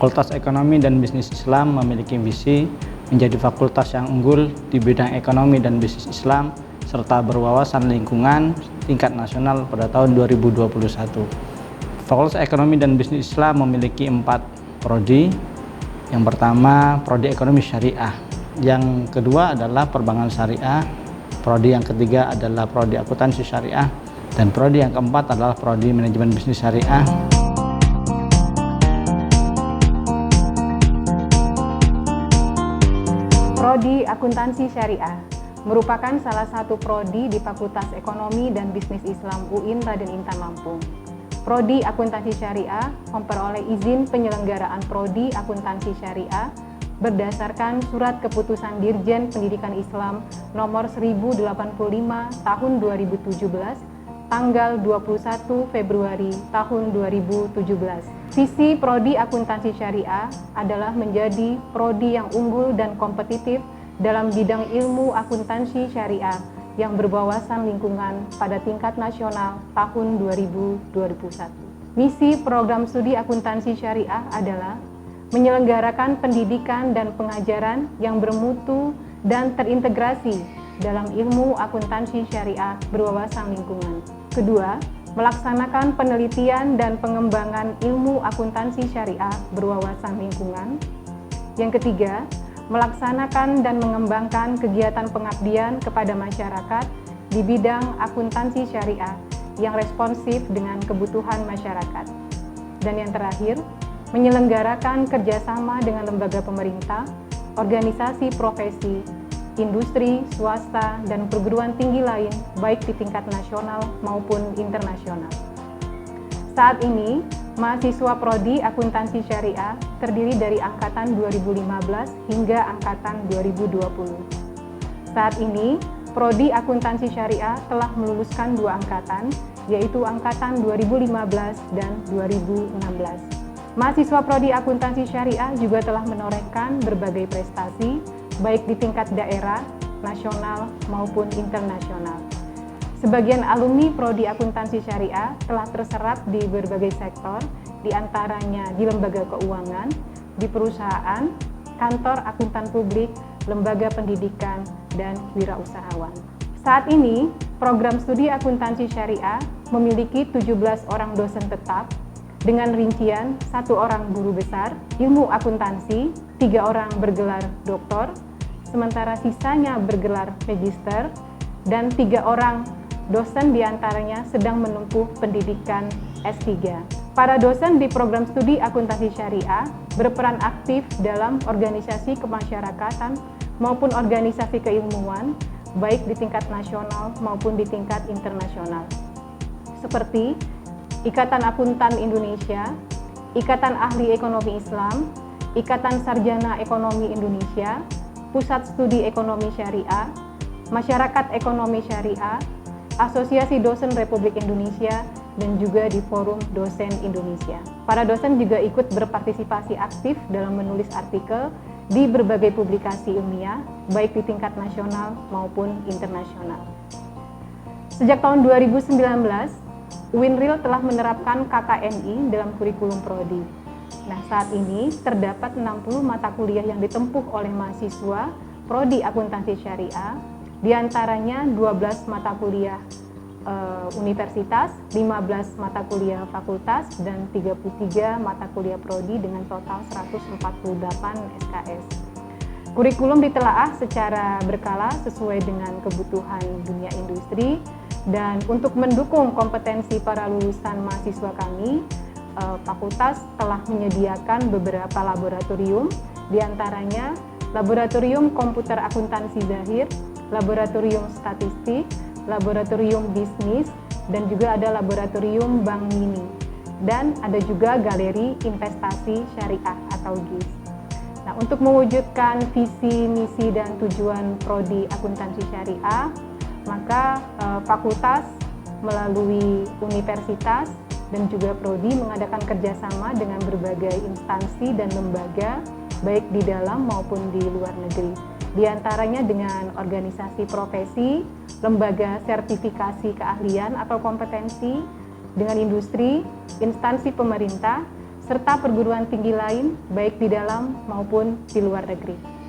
Fakultas Ekonomi dan Bisnis Islam memiliki visi menjadi fakultas yang unggul di bidang ekonomi dan bisnis Islam serta berwawasan lingkungan tingkat nasional pada tahun 2021. Fakultas Ekonomi dan Bisnis Islam memiliki 4 prodi. Yang pertama, prodi Ekonomi Syariah. Yang kedua adalah Perbankan Syariah. Prodi yang ketiga adalah prodi Akuntansi Syariah. Dan prodi yang keempat adalah prodi Manajemen Bisnis Syariah. Prodi Akuntansi Syariah merupakan salah satu prodi di Fakultas Ekonomi dan Bisnis Islam UIN Raden Intan Lampung. Prodi Akuntansi Syariah memperoleh izin penyelenggaraan Prodi Akuntansi Syariah berdasarkan Surat Keputusan Dirjen Pendidikan Islam Nomor 1085 Tahun 2017 tanggal 21 Februari tahun 2017. Visi Prodi Akuntansi Syariah adalah menjadi prodi yang unggul dan kompetitif dalam bidang ilmu akuntansi syariah yang berwawasan lingkungan pada tingkat nasional tahun 2021. Misi program studi akuntansi syariah adalah menyelenggarakan pendidikan dan pengajaran yang bermutu dan terintegrasi dalam ilmu akuntansi syariah berwawasan lingkungan. Kedua, melaksanakan penelitian dan pengembangan ilmu akuntansi syariah berwawasan lingkungan. Yang ketiga, melaksanakan dan mengembangkan kegiatan pengabdian kepada masyarakat di bidang akuntansi syariah yang responsif dengan kebutuhan masyarakat. Dan yang terakhir, menyelenggarakan kerjasama dengan lembaga pemerintah, organisasi profesi, industri, swasta, dan perguruan tinggi lain, baik di tingkat nasional maupun internasional. Saat ini, mahasiswa Prodi Akuntansi Syariah terdiri dari angkatan 2015 hingga angkatan 2020. Saat ini, Prodi Akuntansi Syariah telah meluluskan 2 angkatan, yaitu angkatan 2015 dan 2016. Mahasiswa Prodi Akuntansi Syariah juga telah menorehkan berbagai prestasi, baik di tingkat daerah, nasional, maupun internasional. Sebagian alumni Prodi Akuntansi Syariah telah terserap di berbagai sektor, diantaranya di lembaga keuangan, di perusahaan, kantor akuntan publik, lembaga pendidikan, dan wirausahawan. Saat ini, program studi akuntansi syariah memiliki 17 orang dosen tetap, dengan rincian 1 orang guru besar, ilmu akuntansi, 3 orang bergelar doktor, sementara sisanya bergelar magister, dan 3 orang dosen diantaranya sedang menempuh pendidikan S3. Para dosen di program studi akuntansi syariah berperan aktif dalam organisasi kemasyarakatan maupun organisasi keilmuan, baik di tingkat nasional maupun di tingkat internasional, seperti Ikatan Akuntan Indonesia, Ikatan Ahli Ekonomi Islam, Ikatan Sarjana Ekonomi Indonesia, Pusat Studi Ekonomi Syariah, Masyarakat Ekonomi Syariah, Asosiasi Dosen Republik Indonesia, dan juga di Forum Dosen Indonesia. Para dosen juga ikut berpartisipasi aktif dalam menulis artikel di berbagai publikasi ilmiah, baik di tingkat nasional maupun internasional. Sejak tahun 2019, UINRIL telah menerapkan KKNI dalam kurikulum prodi. Nah, saat ini terdapat 60 mata kuliah yang ditempuh oleh mahasiswa Prodi Akuntansi Syariah, diantaranya 12 mata kuliah universitas, 15 mata kuliah fakultas, dan 33 mata kuliah prodi dengan total 148 SKS. Kurikulum ditelaah secara berkala sesuai dengan kebutuhan dunia industri, dan untuk mendukung kompetensi para lulusan mahasiswa kami, fakultas telah menyediakan beberapa laboratorium, diantaranya Laboratorium Komputer Akuntansi Zahir, Laboratorium Statistik, Laboratorium Bisnis, dan juga ada Laboratorium Bank Mini. Dan ada juga Galeri Investasi Syariah atau GIS. Nah, untuk mewujudkan visi, misi, dan tujuan Prodi Akuntansi Syariah, maka fakultas melalui universitas dan juga prodi mengadakan kerjasama dengan berbagai instansi dan lembaga, baik di dalam maupun di luar negeri. Di antaranya dengan organisasi profesi, lembaga sertifikasi keahlian atau kompetensi, dengan industri, instansi pemerintah, serta perguruan tinggi lain baik di dalam maupun di luar negeri.